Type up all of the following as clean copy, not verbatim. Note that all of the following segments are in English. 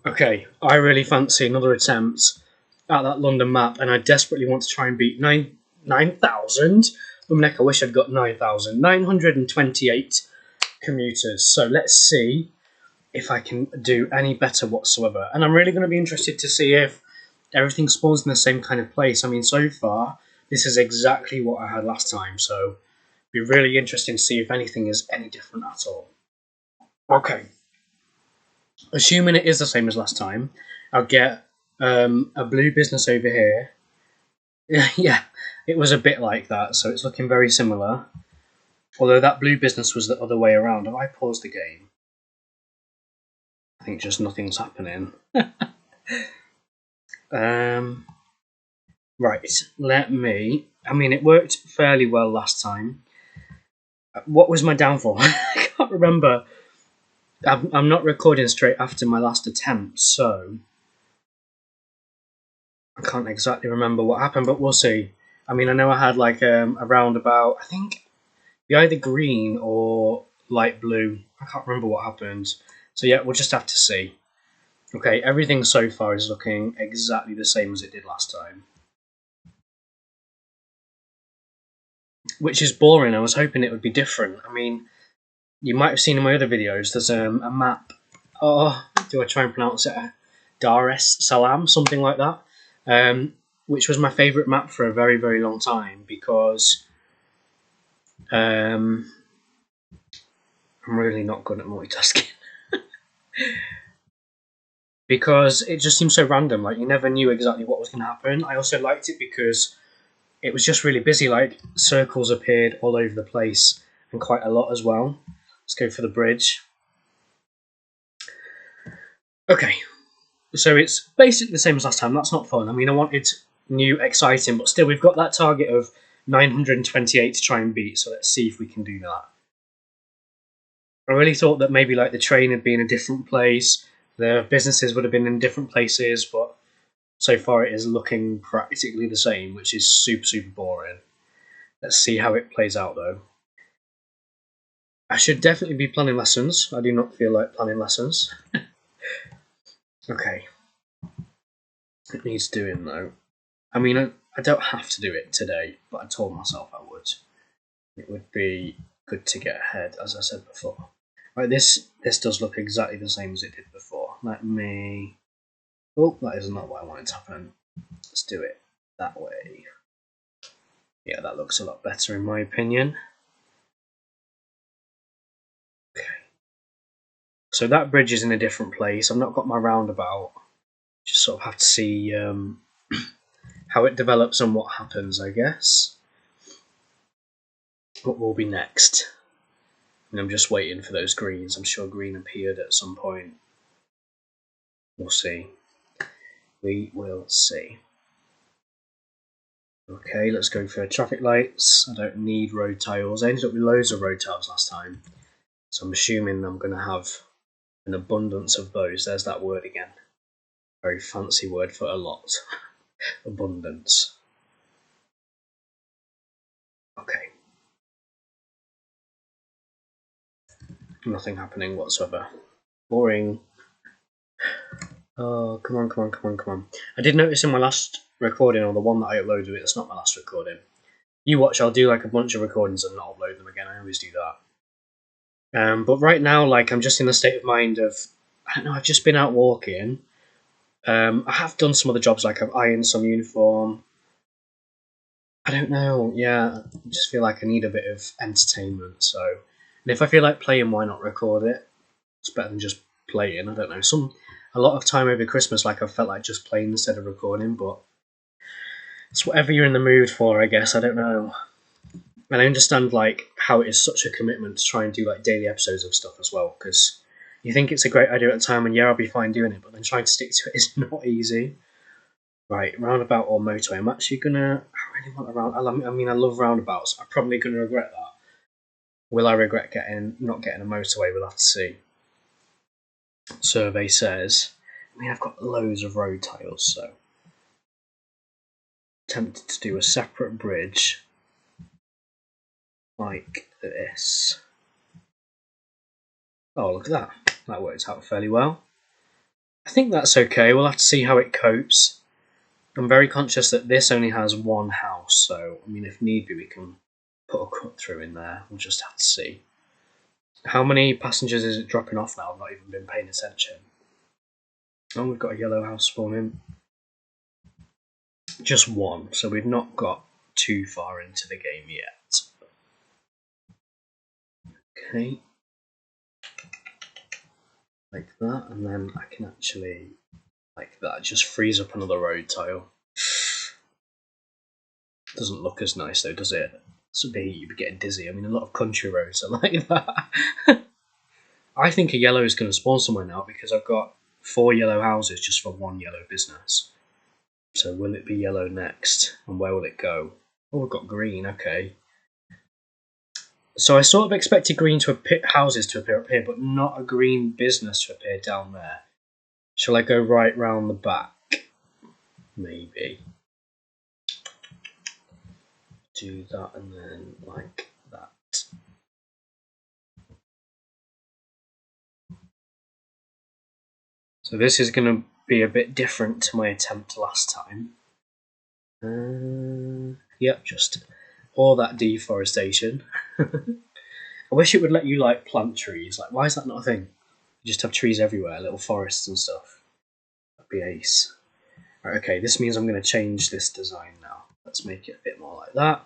Okay, I really fancy another attempt at that London map, and I desperately want to try and beat 9,000. Neck, I wish I'd got 9,928 commuters. So let's see if I can do any better whatsoever. And I'm really going to be interested to see if everything spawns in the same kind of place. I mean, so far, this is exactly what I had last time, so it'll be really interesting to see if anything is any different at all. Okay. Assuming it is the same as last time, I'll get a blue business over here. Yeah, it was a bit like that, so it's looking very similar. Although that blue business was the other way around. Have I paused the game? I think just nothing's happening. Right, let me... I mean, it worked fairly well last time. What was my downfall? I can't remember. I'm not recording straight after my last attempt, so... I can't exactly remember what happened, but we'll see. I mean, I know I had like a roundabout. I think be either green or light blue. I can't remember what happened. So yeah, we'll just have to see. Okay, everything so far is looking exactly the same as it did last time. Which is boring. I was hoping it would be different. I mean, you might have seen in my other videos, there's a map. Oh, do I try and pronounce it? Dar es Salaam, something like that. Which was my favourite map for a very, very long time because I'm really not good at multitasking. Because it just seems so random, like you never knew exactly what was going to happen. I also liked it because it was just really busy, like circles appeared all over the place and quite a lot as well. Let's go for the bridge. Okay, so it's basically the same as last time. That's not fun. I mean, I wanted new, exciting, but still we've got that target of 928 to try and beat, so let's see if we can do that. I really thought that maybe like the train had been a different place, the businesses would have been in different places, but so far it is looking practically the same, which is super, super boring. Let's see how it plays out though. I should definitely be planning lessons. I do not feel like planning lessons. Okay. It needs doing though. I mean, I don't have to do it today, but I told myself I would. It would be good to get ahead, as I said before. Right, this does look exactly the same as it did before. Let me... Oh, that is not what I wanted to happen. Let's do it that way. Yeah, that looks a lot better in my opinion. Okay. So that bridge is in a different place. I've not got my roundabout. Just sort of have to see how it develops and what happens, I guess. What will be next? And I'm just waiting for those greens. I'm sure green appeared at some point. We'll see. We will see. Okay, let's go for traffic lights. I don't need road tiles. I ended up with loads of road tiles last time. So I'm assuming I'm going to have an abundance of those. There's that word again. Very fancy word for a lot. Abundance. Okay. Nothing happening whatsoever. Boring. Oh, come on, come on, come on, come on. I did notice in my last recording, or the one that I uploaded, it's not my last recording. You watch, I'll do like a bunch of recordings and not upload them again. I always do that. But right now, like, I'm just in the state of mind of, I don't know, I've just been out walking. I have done some other jobs, like I've ironed some uniform. I don't know, yeah, I just feel like I need a bit of entertainment, so... And if I feel like playing, why not record it? It's better than just playing, I don't know. A lot of time over Christmas, like, I felt like just playing instead of recording, but... It's whatever you're in the mood for, I guess, I don't know. And I understand, like, how it is such a commitment to try and do, like, daily episodes of stuff as well, because you think it's a great idea at the time, and yeah, I'll be fine doing it, but then trying to stick to it is not easy. Right, roundabout or motorway. I'm actually gonna... I really want a round... I mean, I love roundabouts. I'm probably gonna regret that. Will I regret not getting a motorway? We'll have to see. Survey says... I mean, I've got loads of road tiles, so... Tempted to do a separate bridge. Like this. Oh, look at that. That works out fairly well. I think that's okay. We'll have to see how it copes. I'm very conscious that this only has one house, so I mean, if need be, we can put a cut through in there. We'll just have to see. How many passengers is it dropping off now? I've not even been paying attention. Oh, we've got a yellow house spawning. Just one, so we've not got too far into the game yet. Okay. Like that, and then I can actually, like that, just freeze up another road tile. Doesn't look as nice though, does it? You'd be getting dizzy. I mean, a lot of country roads are like that. I think a yellow is going to spawn somewhere now because I've got 4 yellow houses just for one yellow business. So will it be yellow next? And where will it go? Oh, we've got green, okay. So I sort of expected green to houses to appear up here, but not a green business to appear down there. Shall I go right round the back? Maybe. Do that and then like that. So this is going to be a bit different to my attempt last time. Yep, just all that deforestation. I wish it would let you like plant trees. Like, why is that not a thing? You just have trees everywhere, little forests and stuff. That'd be ace. Right, okay, this means I'm going to change this design now. Let's make it a bit more like that.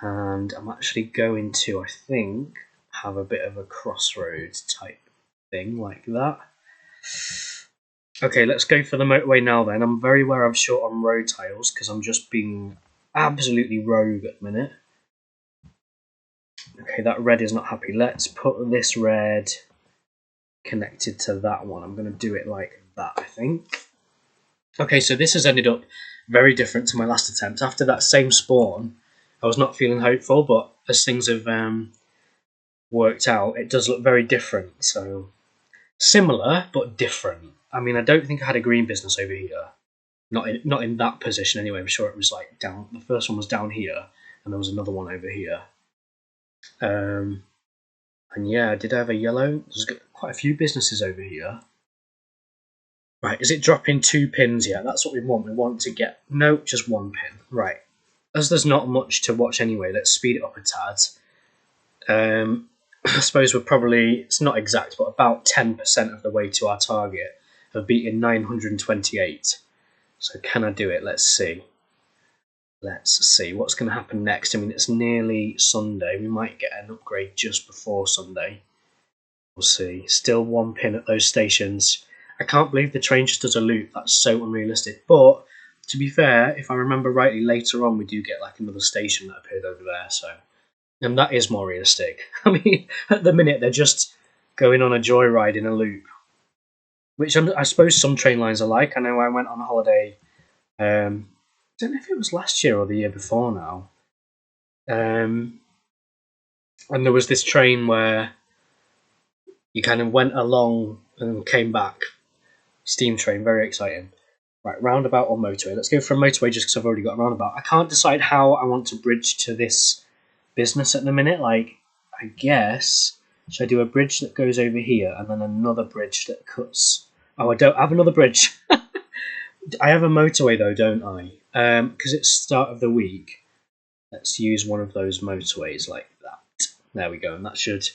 And I'm actually going to, I think, have a bit of a crossroads type thing like that. Okay, let's go for the motorway now then. I'm very aware I'm short on road tiles because I'm just being absolutely rogue at the minute. Okay, that red is not happy. Let's put this red connected to that one. I'm going to do it like that, I think. Okay, so this has ended up very different to my last attempt. After that same spawn, I was not feeling hopeful, but as things have worked out, it does look very different. So, similar, but different. I mean, I don't think I had a green business over here. Not in that position anyway. I'm sure it was like down. The first one was down here, and there was another one over here. And yeah, did I have a yellow? There's quite a few businesses over here. Right, is it dropping 2 pins yet? That's what we want. We want to get... No, just 1 pin. Right. As there's not much to watch anyway, let's speed it up a tad. I suppose we're probably... It's not exact, but about 10% of the way to our target of beating 928. So can I do it? Let's see. Let's see what's going to happen next. I mean, it's nearly Sunday. We might get an upgrade just before Sunday. We'll see. Still 1 pin at those stations. I can't believe the train just does a loop. That's so unrealistic. But to be fair, if I remember rightly, later on we do get like another station that appeared over there. So, and that is more realistic. I mean, at the minute they're just going on a joyride in a loop, which I suppose some train lines are like. I know I went on a holiday. I don't know if it was last year or the year before now. And there was this train where you kind of went along and came back. Steam train, very exciting. Right, roundabout or motorway? Let's go for a motorway just because I've already got a roundabout. I can't decide how I want to bridge to this business at the minute. Like, I guess, should I do a bridge that goes over here and then another bridge that cuts... Oh, I don't have another bridge. I have a motorway though, don't I? Because it's start of the week. Let's use one of those motorways like that. There we go, and that should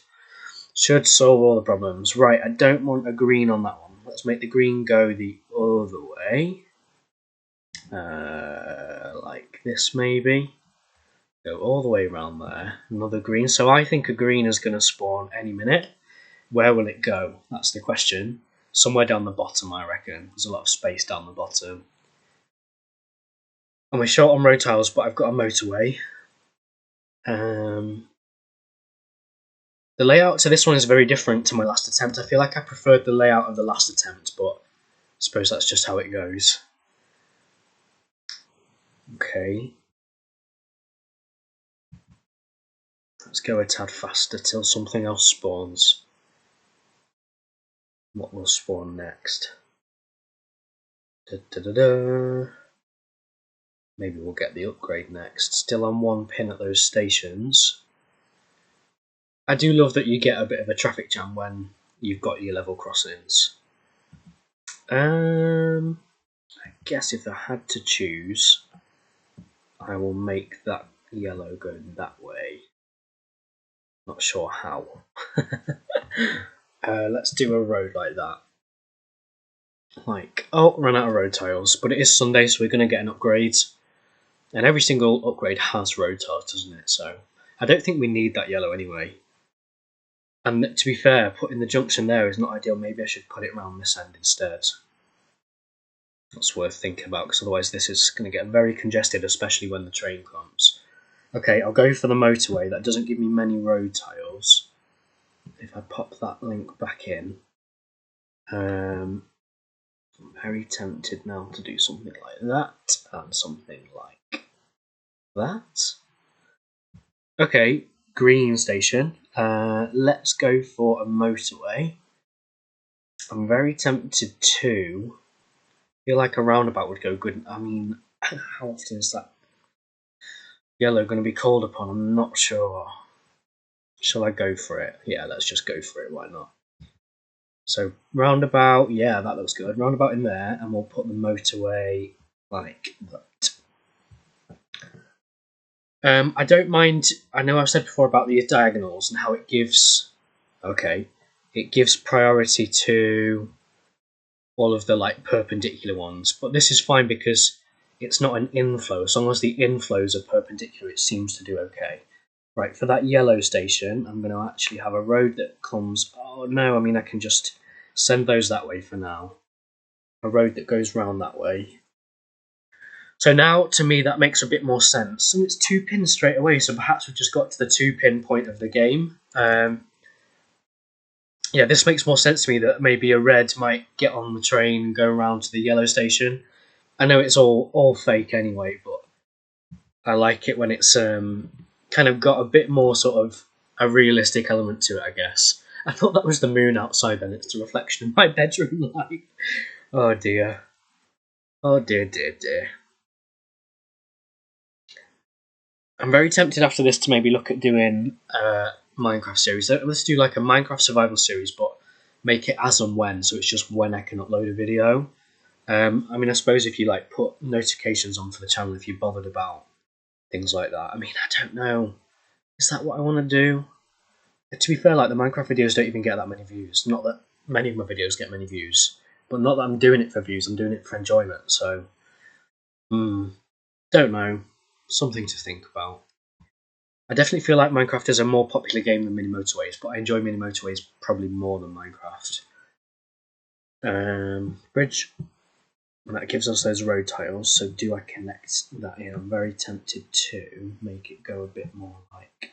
solve all the problems. Right, I don't want a green on that one. Let's make the green go the other way. Like this maybe. Go all the way around there. Another green. So I think a green is going to spawn any minute. Where will it go? That's the question. Somewhere down the bottom, I reckon. There's a lot of space down the bottom. And we're short on road tiles, but I've got a motorway. The layout to this one is very different to my last attempt. I feel like I preferred the layout of the last attempt, but I suppose that's just how it goes. Okay. Let's go a tad faster till something else spawns. What will spawn next? Maybe we'll get the upgrade next. Still on 1 pin at those stations. I do love that you get a bit of a traffic jam when you've got your level crossings. I guess if I had to choose, I will make that yellow go that way. Not sure how. Let's do a road like that. Oh, run out of road tiles. But it is Sunday, so we're going to get an upgrade. And every single upgrade has road tiles, doesn't it? So I don't think we need that yellow anyway. And to be fair, putting the junction there is not ideal. Maybe I should put it around this end instead. That's worth thinking about, because otherwise this is going to get very congested, especially when the train comes. Okay, I'll go for the motorway. That doesn't give me many road tiles. If I pop that link back in, I'm very tempted now to do something like that and something like that. Okay, green station. Let's go for a motorway. I'm very tempted to. Feel like a roundabout would go good. I mean, how often is that yellow going to be called upon? I'm not sure. Shall I go for it? Yeah, let's just go for it. Why not? So roundabout, yeah, that looks good. Roundabout in there, and we'll put the motorway like that. I don't mind. I know I've said before about the diagonals and how it gives. Okay, it gives priority to all of the perpendicular ones, but this is fine because it's not an inflow. As long as the inflows are perpendicular, it seems to do okay. Right, for that yellow station, I'm going to actually have a road that comes. Oh no, I mean I can just send those that way for now. A road that goes round that way. So now, to me, that makes a bit more sense. And it's 2 pins straight away, so perhaps we've just got to the 2-pin point of the game. Yeah, this makes more sense to me that maybe a red might get on the train and go around to the yellow station. I know it's all fake anyway, but I like it when it's kind of got a bit more sort of a realistic element to it, I guess. I thought that was the moon outside, then it's the reflection of my bedroom light. Oh dear. Oh dear, dear, dear. I'm very tempted after this to maybe look at doing a Minecraft series. Let's do like a Minecraft survival series, but make it as and when, so it's just when I can upload a video. I mean, I suppose if you put notifications on for the channel, if you're bothered about things like that. I mean, I don't know. Is that what I want to do? To be fair, the Minecraft videos don't even get that many views. Not that many of my videos get many views, but not that I'm doing it for views. I'm doing it for enjoyment. So, don't know. Something to think about. I definitely feel like Minecraft is a more popular game than MiniMotorways, but I enjoy MiniMotorways probably more than Minecraft. Bridge. And that gives us those road tiles, so do I connect that in? I'm very tempted to make it go a bit more like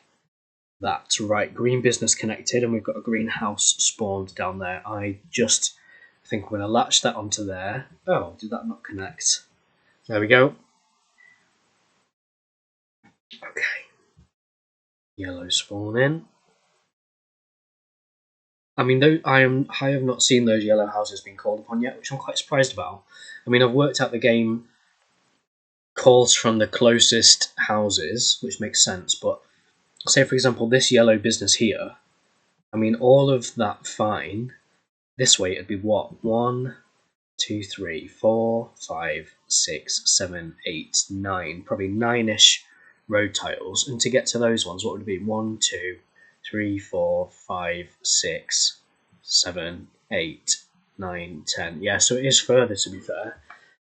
that. Right, green business connected, and we've got a greenhouse spawned down there. I just think I'm going to latch that onto there. Oh, did that not connect? There we go. Okay. Yellow spawn in. I mean, I have not seen those yellow houses being called upon yet, which I'm quite surprised about. I mean, I've worked out the game calls from the closest houses, which makes sense, but say, for example, this yellow business here, I mean, all of that fine. This way it'd be what? 1, 2, 3, 4, 5, 6, 7, 8, 9. Probably 9-ish road tiles. And to get to those ones, what would it be? 1, 2, 3, 4, 5, 6, 7, 8, 9, 10. Yeah, so it is further, to be fair.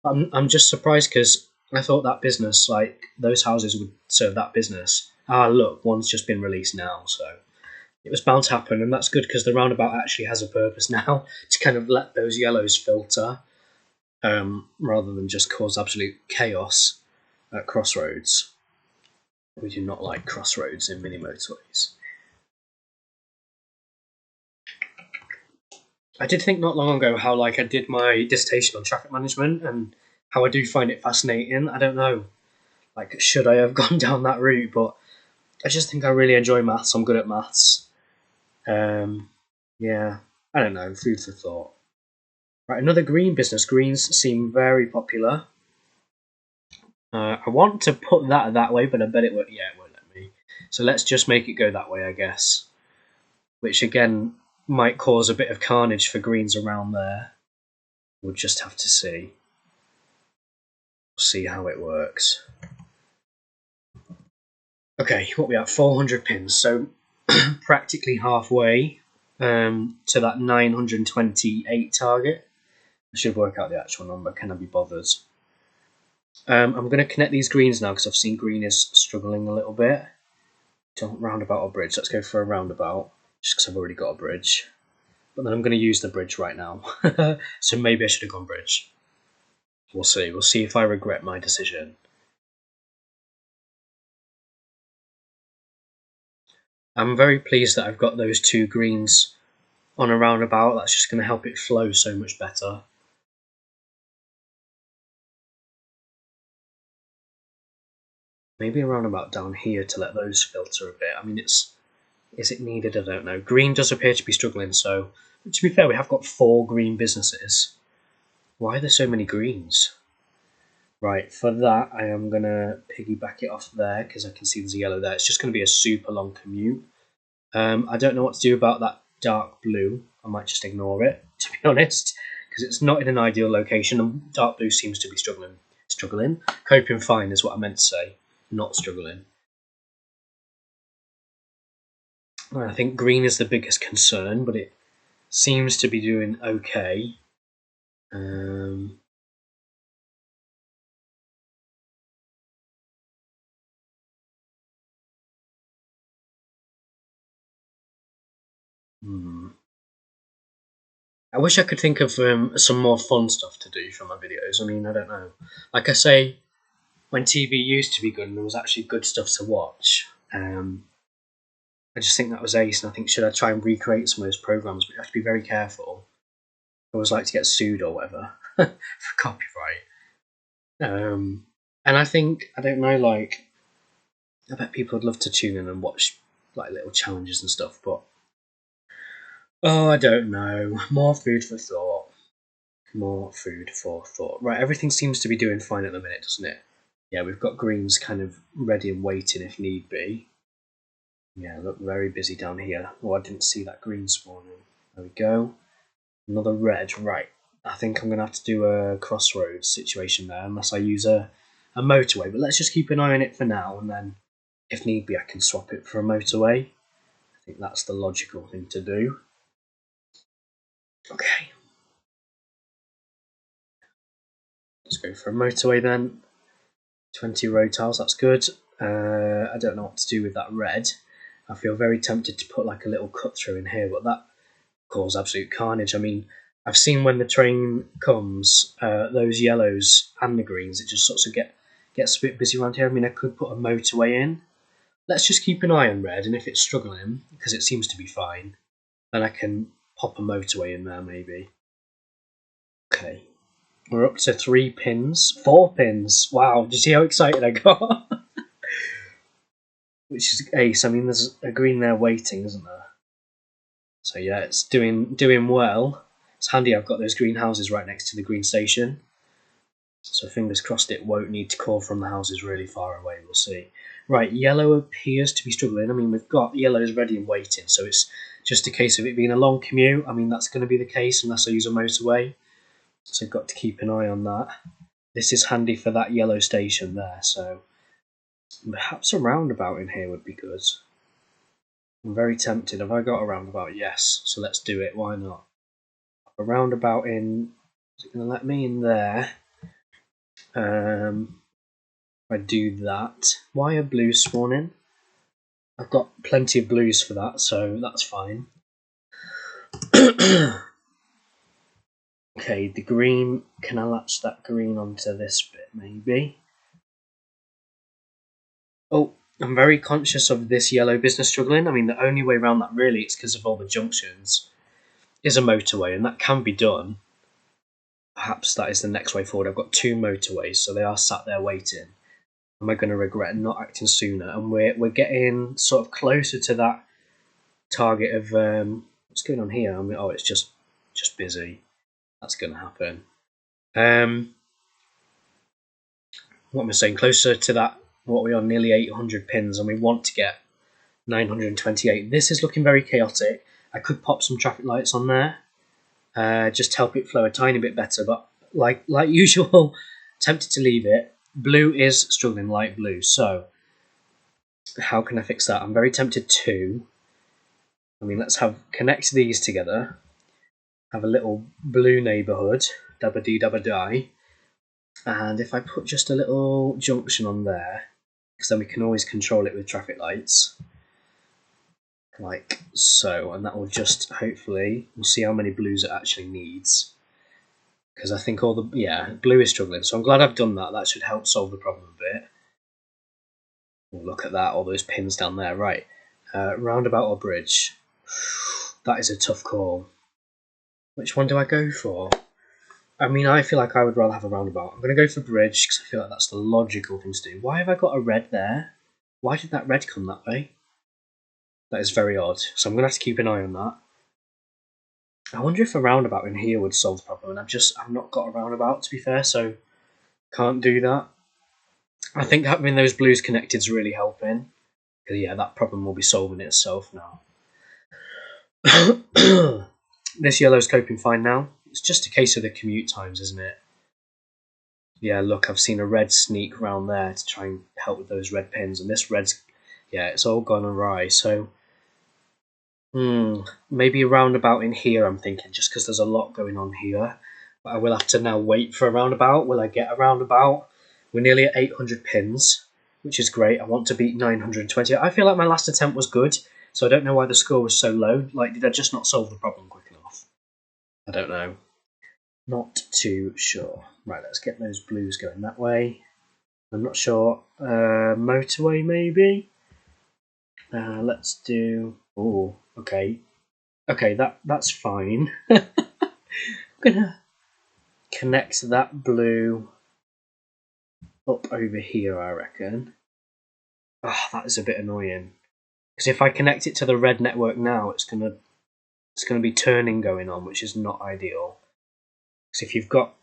I'm just surprised because I thought that business, those houses would serve that business. Ah, look, one's just been released now, so it was bound to happen, and that's good because the roundabout actually has a purpose now to kind of let those yellows filter, rather than just cause absolute chaos at crossroads. We do not like crossroads in MiniMotorways. I did think not long ago how I did my dissertation on traffic management and how I do find it fascinating. I don't know, should I have gone down that route, but I just think I really enjoy maths. I'm good at maths. Yeah, I don't know, food for thought. Right, another green business. Greens seem very popular. I want to put that way, but I bet it won't. Yeah, it won't let me. So let's just make it go that way, I guess. Which again might cause a bit of carnage for greens around there. We'll just have to see. We'll see how it works. Okay, what we have? 400 pins, so practically halfway to that 928 target. I should work out the actual number, can I be bothered? I'm going to connect these greens now because I've seen green is struggling a little bit. Don't roundabout or bridge, let's go for a roundabout, just because I've already got a bridge. But then I'm going to use the bridge right now, so maybe I should have gone bridge. We'll see if I regret my decision. I'm very pleased that I've got those two greens on a roundabout. That's just going to help it flow so much better. Maybe a roundabout down here to let those filter a bit. I mean, is it needed? I don't know. Green does appear to be struggling, so to be fair, we have got 4 green businesses. Why are there so many greens? Right, for that, I am going to piggyback it off there because I can see there's a yellow there. It's just going to be a super long commute. I don't know what to do about that dark blue. I might just ignore it, to be honest, because it's not in an ideal location, and dark blue seems to be struggling. Coping fine is what I meant to say, not struggling. I think green is the biggest concern, but it seems to be doing okay. I wish I could think of some more fun stuff to do for my videos. I mean, I don't know. Like I say, when TV used to be good and there was actually good stuff to watch, I just think that was ace, and I think should I try and recreate some of those programs, but you have to be very careful. I always like to get sued or whatever for copyright. And I think, I don't know, like, I bet people would love to tune in and watch like little challenges and stuff, but oh, I don't know. More food for thought. More food for thought. Right, everything seems to be doing fine at the minute, doesn't it? Yeah, we've got greens kind of ready and waiting if need be. Yeah, look very busy down here. Oh, I didn't see that green spawning. There we go. Another red. Right, I think I'm going to have to do a crossroads situation there unless I use a motorway. But let's just keep an eye on it for now, and then if need be I can swap it for a motorway. I think that's the logical thing to do. Okay. Let's go for a motorway then. 20 road tiles, that's good. I don't know what to do with that red. I feel very tempted to put like a little cut through in here, but that causes absolute carnage. I mean, I've seen when the train comes, those yellows and the greens, it just sort of gets a bit busy around here. I mean, I could put a motorway in. Let's just keep an eye on red, and if it's struggling, because it seems to be fine, then I can pop a motorway in there maybe. Okay. We're up to 3 pins. 4 pins. Wow, do you see how excited I got? Which is ace. I mean, there's a green there waiting, isn't there? So yeah, it's doing well. It's handy I've got those green houses right next to the green station. So fingers crossed it won't need to call from the houses really far away. We'll see. Right, yellow appears to be struggling. I mean, we've got yellows ready and waiting, so it's just a case of it being a long commute. I mean, that's going to be the case unless I use a motorway. So I've got to keep an eye on that. This is handy for that yellow station there, so perhaps a roundabout in here would be good. I'm very tempted. Have I got a roundabout? Yes, so let's do it. Why not? A roundabout in. Is it going to let me in there? If I do that. Why are blues spawning? I've got plenty of blues for that, so that's fine. Okay, the green, can I latch that green onto this bit maybe? Oh, I'm very conscious of this yellow business struggling. I mean, the only way around that really is because of all the junctions is a motorway, and that can be done. Perhaps that is the next way forward. I've got 2 motorways, so they are sat there waiting. Am I going to regret not acting sooner? And we're getting sort of closer to that target of what's going on here. I mean, oh, it's just busy. That's going to happen. What am I saying? Closer to that, what we are, nearly 800 pins, and we want to get 928. This is looking very chaotic. I could pop some traffic lights on there. just to help it flow a tiny bit better. But like usual, tempted to leave it. Blue is struggling, light blue. So how can I fix that? I'm very tempted to. I mean, let's connect these together. Have a little blue neighbourhood, dabba dee dabba die. And if I put just a little junction on there, because then we can always control it with traffic lights, like so, and that will just hopefully, we'll see how many blues it actually needs. Because I think blue is struggling, so I'm glad I've done that. That should help solve the problem a bit. Oh, look at that, all those pins down there. Right, roundabout or bridge? That is a tough call. Which one do I go for? I mean, I feel like I would rather have a roundabout. I'm going to go for bridge because I feel like that's the logical thing to do. Why have I got a red there? Why did that red come that way? That is very odd. So I'm going to have to keep an eye on that. I wonder if a roundabout in here would solve the problem. And I've not got a roundabout, to be fair, so can't do that. I think having those blues connected is really helping. Because, yeah, that problem will be solving itself now. This yellow's coping fine now. It's just a case of the commute times, isn't it? Yeah, look, I've seen a red sneak round there to try and help with those red pins. And this red's, yeah, it's all gone awry. So, maybe a roundabout in here, I'm thinking, just because there's a lot going on here. But I will have to now wait for a roundabout. Will I get a roundabout? We're nearly at 800 pins, which is great. I want to beat 920. I feel like my last attempt was good, so I don't know why the score was so low. Like, did I just not solve the problem quick enough? I don't know. Not too sure. Right, let's get those blues going that way. I'm not sure. Motorway, maybe? Let's do... Oh, okay. Okay, that's fine. I'm gonna connect that blue up over here, I reckon. Oh, that is a bit annoying. Because if I connect it to the red network now, it's gonna be turning going on, which is not ideal. Because if you've got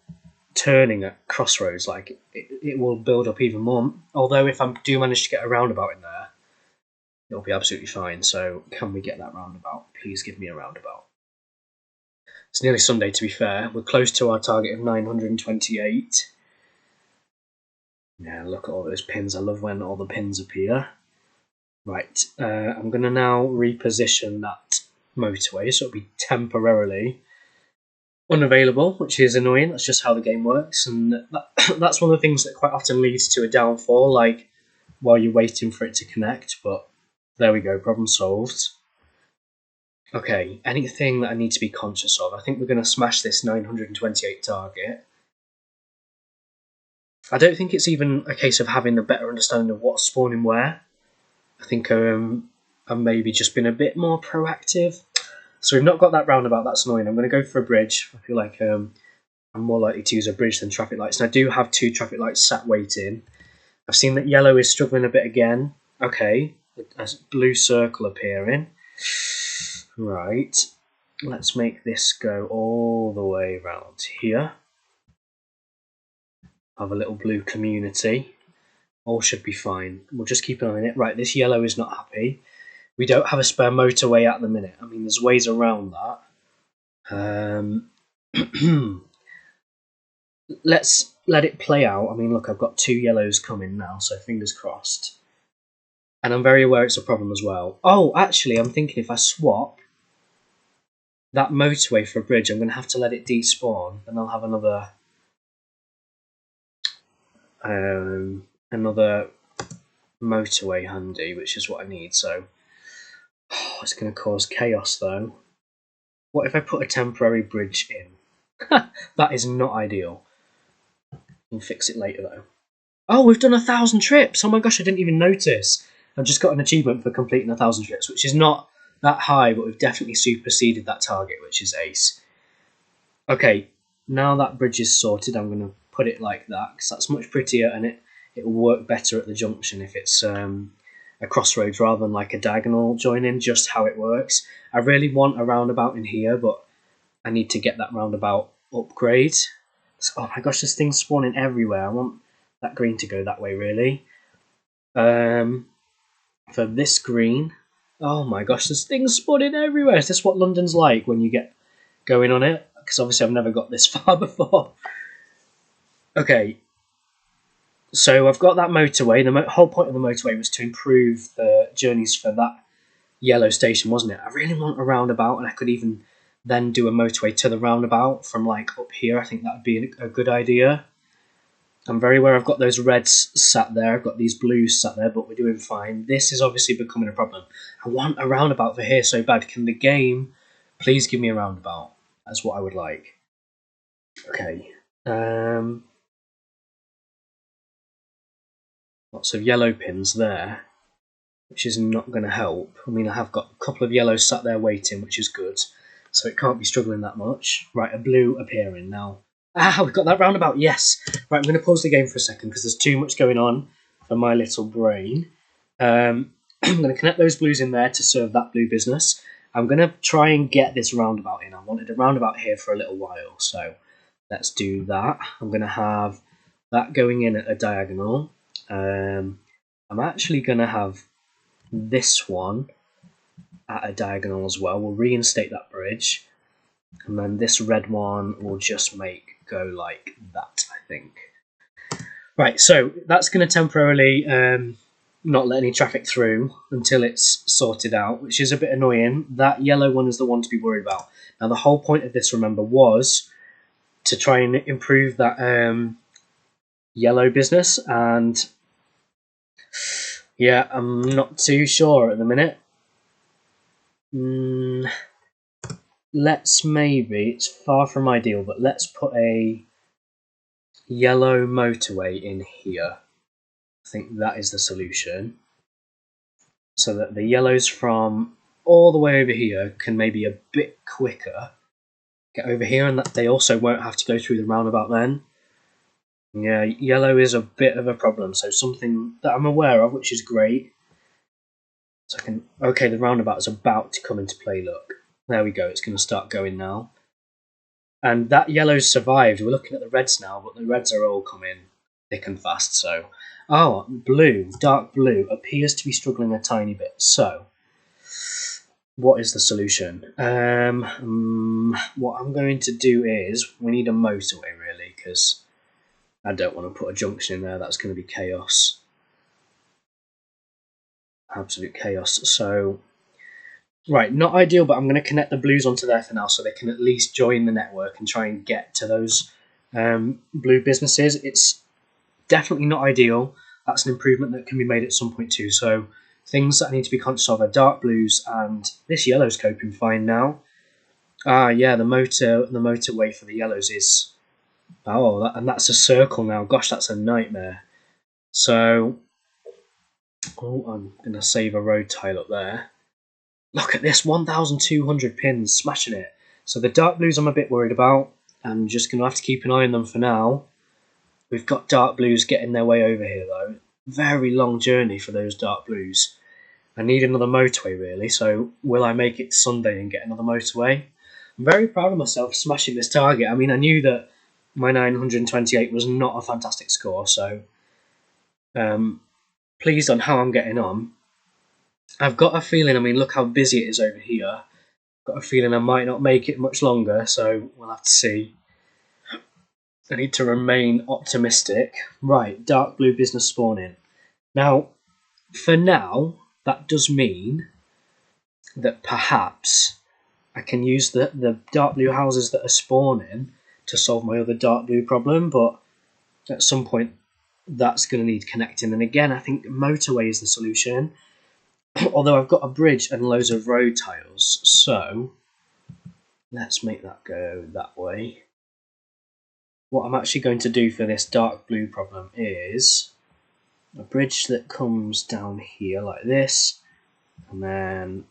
turning at crossroads, like it will build up even more. Although if I do manage to get a roundabout in there, it'll be absolutely fine. So can we get that roundabout? Please give me a roundabout. It's nearly Sunday, to be fair. We're close to our target of 928. Yeah, look at all those pins. I love when all the pins appear. Right, I'm going to now reposition that motorway, so it'll be temporarily unavailable, which is annoying. That's just how the game works, and that's one of the things that quite often leads to a downfall, like while you're waiting for it to connect. But there we go, problem solved. Okay, anything that I need to be conscious of? I think we're going to smash this 928 target. I don't think it's even a case of having a better understanding of what's spawning where. I think I've maybe just been a bit more proactive. So we've not got that roundabout, that's annoying. I'm going to go for a bridge. I feel like I'm more likely to use a bridge than traffic lights. And I do have 2 traffic lights sat waiting. I've seen that yellow is struggling a bit again. Okay, a blue circle appearing. Right, let's make this go all the way around here. Have a little blue community. All should be fine. We'll just keep an eye on it. Right, this yellow is not happy. We don't have a spare motorway at the minute. I mean, there's ways around that. Let's let it play out. I mean, look, I've got 2 yellows coming now, so fingers crossed. And I'm very aware it's a problem as well. Oh, actually, I'm thinking if I swap that motorway for a bridge, I'm going to have to let it despawn, and I'll have another motorway handy, which is what I need. So it's going to cause chaos, though. What if I put a temporary bridge in? That is not ideal. We'll fix it later, though. Oh, we've done 1,000 trips! Oh my gosh, I didn't even notice. I've just got an achievement for completing 1,000 trips, which is not that high, but we've definitely superseded that target, which is ace. Okay, now that bridge is sorted, I'm going to put it like that, because that's much prettier, and it will work better at the junction if it's a crossroads rather than like a diagonal join-in, just how it works. I really want a roundabout in here, but I need to get that roundabout upgrade. So, oh my gosh, there's things spawning everywhere. I want that green to go that way, really. For this green, oh my gosh, there's things spawning everywhere. Is this what London's like when you get going on it? because obviously I've never got this far before. Okay, so I've got that motorway. The whole point of the motorway was to improve the journeys for that yellow station, wasn't it? I really want a roundabout, and I could even then do a motorway to the roundabout from like up here. I think that would be a good idea. I'm very aware I've got those reds sat there, I've got these blues sat there, but we're doing fine. This is obviously becoming a problem. I want a roundabout for here so bad. Can the game please give me a roundabout? That's what I would like. Okay. Lots of yellow pins there, which is not going to help. I mean, I have got a couple of yellows sat there waiting, which is good. So it can't be struggling that much. Right, a blue appearing now. Ah, we've got that roundabout, yes. Right, I'm going to pause the game for a second because there's too much going on for my little brain. I'm going to connect those blues in there to serve that blue business. I'm going to try and get this roundabout in. I wanted a roundabout here for a little while, so let's do that. I'm going to have that going in at a diagonal. I'm actually going to have this one at a diagonal as well. We'll reinstate that bridge. And then this red one will just go like that, I think. Right, so that's going to temporarily not let any traffic through until it's sorted out, which is a bit annoying. That yellow one is the one to be worried about. Now, the whole point of this, remember, was to try and improve that yellow business. And yeah, I'm not too sure at the minute. Let's it's far from ideal, but let's put a yellow motorway in here. I think that is the solution. So that the yellows from all the way over here can maybe a bit quicker get over here, and that they also won't have to go through the roundabout then. Yeah, yellow is a bit of a problem, so something that I'm aware of, which is great. So I can, okay, the roundabout is about to come into play, look. There we go, it's going to start going now. And that yellow's survived. We're looking at the reds now, but the reds are all coming thick and fast, so... Oh, blue, dark blue, appears to be struggling a tiny bit. So, what is the solution? What I'm going to do is, we need a motorway, really, because I don't want to put a junction in there. That's going to be chaos. Absolute chaos. So, right, not ideal, but I'm going to connect the blues onto there for now so they can at least join the network and try and get to those blue businesses. It's definitely not ideal. That's an improvement that can be made at some point too. So things that I need to be conscious of are dark blues, and this yellow's coping fine now. Ah, yeah, the motorway for the yellows is... Oh, and that's a circle now. Gosh, that's a nightmare. So, oh, I'm going to save a road tile up there. Look at this, 1,200 pins, smashing it. So the dark blues I'm a bit worried about. I'm just going to have to keep an eye on them for now. We've got dark blues getting their way over here, though. Very long journey for those dark blues. I need another motorway, really, so will I make it Sunday and get another motorway? I'm very proud of myself smashing this target. I mean, I knew that my 928 was not a fantastic score, so pleased on how I'm getting on. I've got a feeling, I mean, look how busy it is over here. I've got a feeling I might not make it much longer, so we'll have to see. I need to remain optimistic. Right, dark blue business spawning. Now, for now, that does mean that perhaps I can use the dark blue houses that are spawning to solve my other dark blue problem, but at some point that's going to need connecting. And again, I think motorway is the solution, although I've got a bridge and loads of road tiles, so let's make that go that way. What I'm actually going to do for this dark blue problem is a bridge that comes down here like this, and then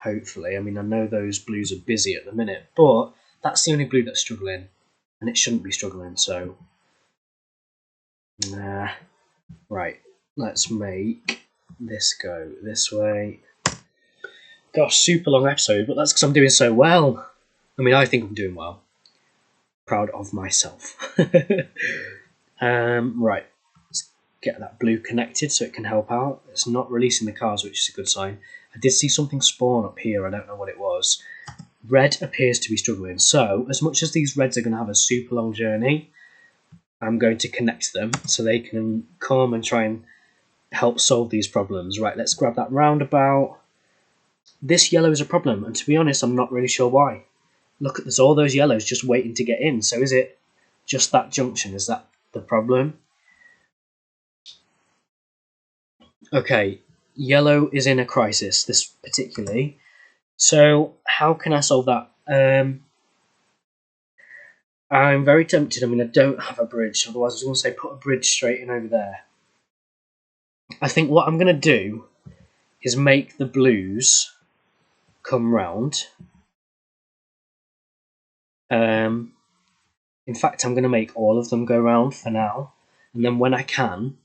hopefully, I mean, I know those blues are busy at the minute, but that's the only blue that's struggling, and it shouldn't be struggling, so right, let's make this go this way. Gosh, super long episode, but that's because I'm doing so well. I mean, I think I'm doing well. Proud of myself. Right, let's get that blue connected so it can help out. It's not releasing the cars, which is a good sign. I did see something spawn up here. I don't know what it was. Red appears to be struggling. So, as much as these reds are going to have a super long journey, I'm going to connect them so they can come and try and help solve these problems. Right, let's grab that roundabout. This yellow is a problem, and to be honest, I'm not really sure why. Look, there's all those yellows just waiting to get in. So is it just that junction? Is that the problem? Okay, yellow is in a crisis, this particularly. So how can I solve that? I'm very tempted. I mean, I don't have a bridge. Otherwise, I was going to say put a bridge straight in over there. I think what I'm going to do is make the blues come round. In fact, I'm going to make all of them go round for now. And then when I can,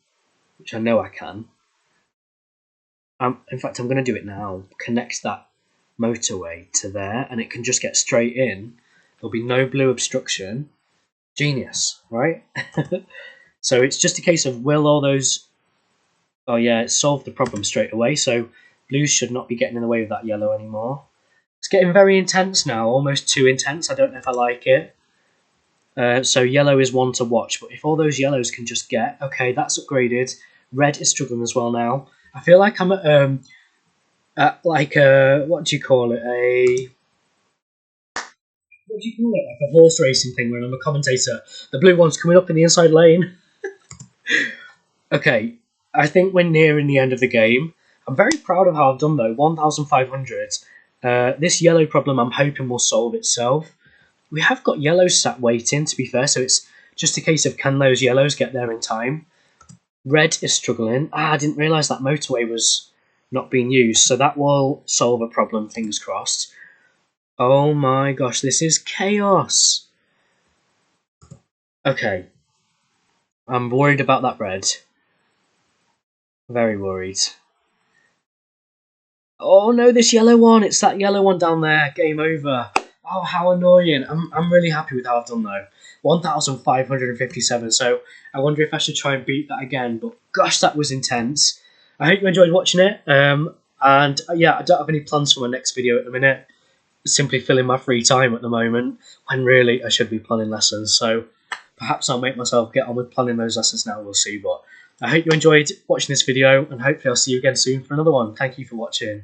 which I know I can, in fact, I'm going to do it now. Connect that motorway to there, and it can just get straight in. There'll be no blue obstruction. Genius, right? So it's just a case of will all those... Oh yeah, it solved the problem straight away, so blues should not be getting in the way of that yellow anymore. It's getting very intense now, almost too intense. I don't know if I like it. So yellow is one to watch, but if all those yellows can just get... Okay, that's upgraded. Red is struggling as well now. I feel like I'm at like a... What do you call it? What do you call it? Like a horse racing thing where I'm a commentator. The blue one's coming up in the inside lane. Okay, I think we're nearing the end of the game. I'm very proud of how I've done though. 1,500. This yellow problem I'm hoping will solve itself. We have got yellows sat waiting, to be fair, so it's just a case of can those yellows get there in time. Red is struggling. I didn't realise that motorway was not being used, so that will solve a problem, fingers crossed. Oh my gosh, this is chaos. Okay. I'm worried about that red. Very worried. Oh no, this yellow one. It's that yellow one down there. Game over. Oh, how annoying. I'm really happy with how I've done though. 1,557, so I wonder if I should try and beat that again, but gosh, that was intense. I hope you enjoyed watching it, and yeah, I don't have any plans for my next video at the minute. Simply filling my free time at the moment, when really I should be planning lessons, so perhaps I'll make myself get on with planning those lessons now, we'll see, but I hope you enjoyed watching this video, and hopefully I'll see you again soon for another one. Thank you for watching.